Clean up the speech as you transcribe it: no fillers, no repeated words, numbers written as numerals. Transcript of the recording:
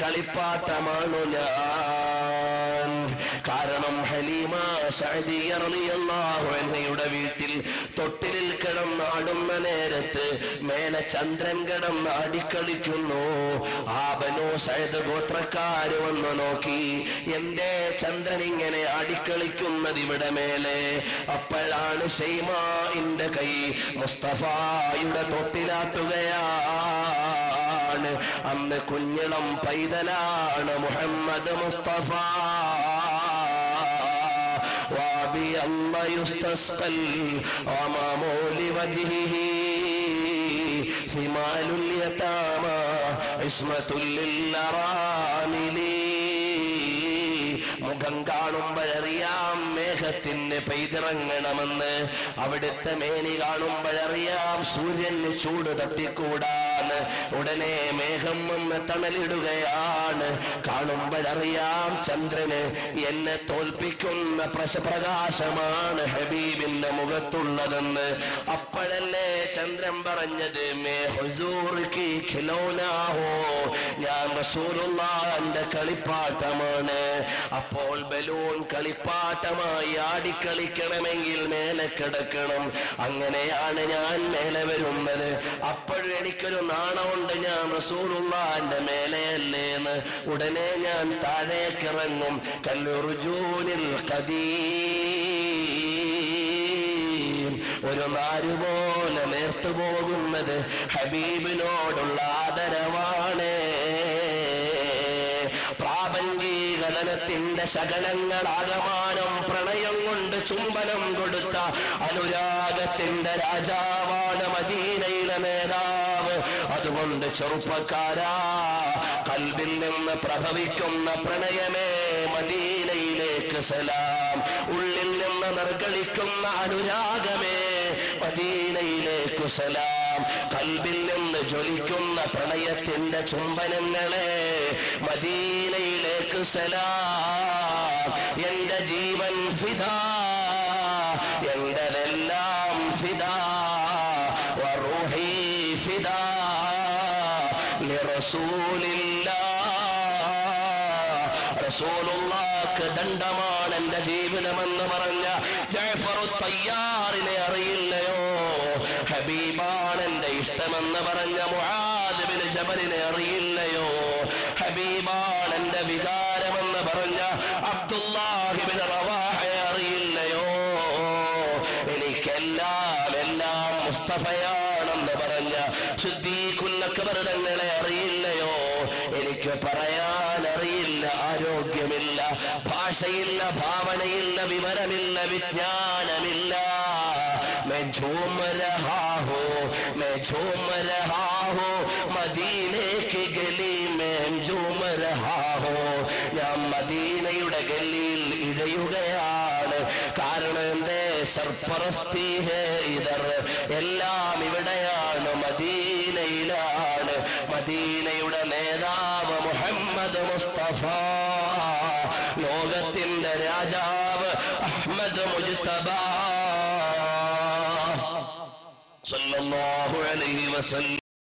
കളിപ്പാട്ടമാണു ഞാൻ. കാരണം ഹലീമ സഅദിയ റളിയല്ലാഹു അൻഹയുടെ വീട്ടിൽ തൊട്ടിലിൽ കിടന്ന് ആടുന്ന നേരത്ത് മേലെ ചന്ദ്രൻ കിടന്ന് ആടിക്കളിക്കുന്നു. ആ ബനൂ സഅദ് ഗോത്രക്കാര് വന്നു നോക്കി, എന്തേ ചന്ദ്രൻ ഇങ്ങനെ ആടിക്കളിക്കുന്നത് ഇവിടെ മേലെ? അപ്പോഴാണ് ഷൈമാഇന്റെ കൈ മുസ്തഫായുടെ തൊട്ടിലാട്ടുകയാണ്. അന്ന് കുഞ്ഞിളം പൈതലാണ് മുഹമ്മദ് മുസ്തഫ. വാബി അല്ലാ യുസ്തസ്ഖൽ വമാമു ലിവജ്ഹിഹി സിമാലുൽ യതാമ ഇസ്മത്തുൽ ലിൽഅറാമിലി. മുഖം കാണുമ്പോഴറിയാം മേഘത്തിന് പെയ്തിറങ്ങണമെന്ന്, അവിടുത്തെ മേനി കാണുമ്പോഴറിയാം സൂര്യന് ചൂട് തട്ടിക്കൂടാന്ന്. ഉടനെ മേഘം വന്ന് തണലിടുകയാണ്. കാണുമ്പോഴറിയാം ചന്ദ്രന് എന്നെ തോൽപ്പിക്കുന്ന പ്രകാശമാണ് ഹബീബിന്റെ മുഖത്തുള്ളതെന്ന്. അപ്പോഴല്ലേ ചന്ദ്രൻ പറഞ്ഞത്, മേ ഹുസൂർ കി ഖിലൗനാഹോ, ഞാൻ റസൂലുള്ളാഹിന്റെ കളിപ്പാട്ടമാണ്. അപ്പോൾ ബലൂൺ കളിപ്പാട്ടമായി ആടിക്കളിക്കണമെങ്കിൽ മേലെ കിടക്കണം. അങ്ങനെയാണ് ഞാൻ മേലെ വരുന്നത്. അപ്പോഴും എനിക്കൊരു നാണമുണ്ട്, ഞാൻ റസൂലുള്ളാഹിന്റെ മേലെയല്ലേന്ന്. ഉടനെ ഞാൻ താഴേക്കിറങ്ങും. കല്ലുറുജൂനിൽ ഖദീം, ഒരു നാരുപോലെ നേർത്തു പോകുന്നത് ഹബീബിനോടുള്ള ആദരവാണ്. പ്രാപഞ്ചീകരണത്തിന്റെ ശകലങ്ങളാകമാനം പ്രണയം കൊണ്ട് ചുംബനം കൊടുത്ത അനുരാഗത്തിന്റെ രാജാവാണ് മദീനയിലെ നേതാവ്. അതുകൊണ്ട് ചെറുപ്പക്കാരാ, കൽബിൽ നിന്ന് പ്രഭവിക്കുന്ന പ്രണയമേ മദീനയിലേക്ക് സലാം. ഉള്ളിൽ നിന്ന് നിർഗളിക്കുന്ന അനുരാഗമേ മദീനയിലേക്ക് സലാം. കൽബിൽ നിന്ന് ജ്വലിക്കുന്ന പ്രണയത്തിന്റെ ചുംബനങ്ങളെ മദീനയിലേക്ക് സലാം. എന്റെ ജീവൻ ഫിദാ, എന്റെതെല്ലാം ഫിദാ, വറൂഹി ഫിദാ ലിറസൂലില്ലാഹ്. റസൂലുള്ളാഹിക്ക് ദണ്ഡമാണ് എന്റെ ജീവിതമെന്ന് പറഞ്ഞ ജഅഫർ തയ്യാറിനെ അറിയില്ലയോ? ഹബീബാണ് എന്റെ ഇഷ്ടമെന്ന് പറഞ്ഞ മുആദ് ബിൻ ജബലിനെ അറിയില്ലയോ? ഹബീബാണ് എന്റെ വികാരമെന്ന് പറഞ്ഞ അബ്ദുല്ലാഹി ബിൻ റവാഹയെ അറിയില്ലയോ? എനിക്കെല്ലാം എല്ലാം മുസ്തഫയാണെന്ന് പറഞ്ഞ സിദ്ദീഖുൽ അക്ബർ തങ്ങളെ അറിയില്ലയോ? എനിക്ക് പറയാൻ അറിയില്ല, ആരോഗ്യമില്ല, ഭാഷയില്ല, ഭാവനയില്ല, വിവരമില്ല, വിജ്ഞാനമില്ല. मैं झूम रहा हूँ, मैं झूम रहा हूँ, मदीने की गली में झूम रहा हूँ. ഞാൻ മദീനയുടെ ഗല്ലിയിൽ ഇഴയുകയാണ്. കാരണം എന്റെ സർപ്പറസ്തി ഹേ ഇദർ, എല്ലാം ഇവിടെയാണ്, മദീനയിലാണ്. മദീനയുടെ നേതാവ് മുഹമ്മദ് മുസ്തഫ, ലോകത്തിന്റെ രാജാവ് അഹ്മദ് മുജ്തബ സല്ലല്ലാഹു അലൈഹി വസല്ലം.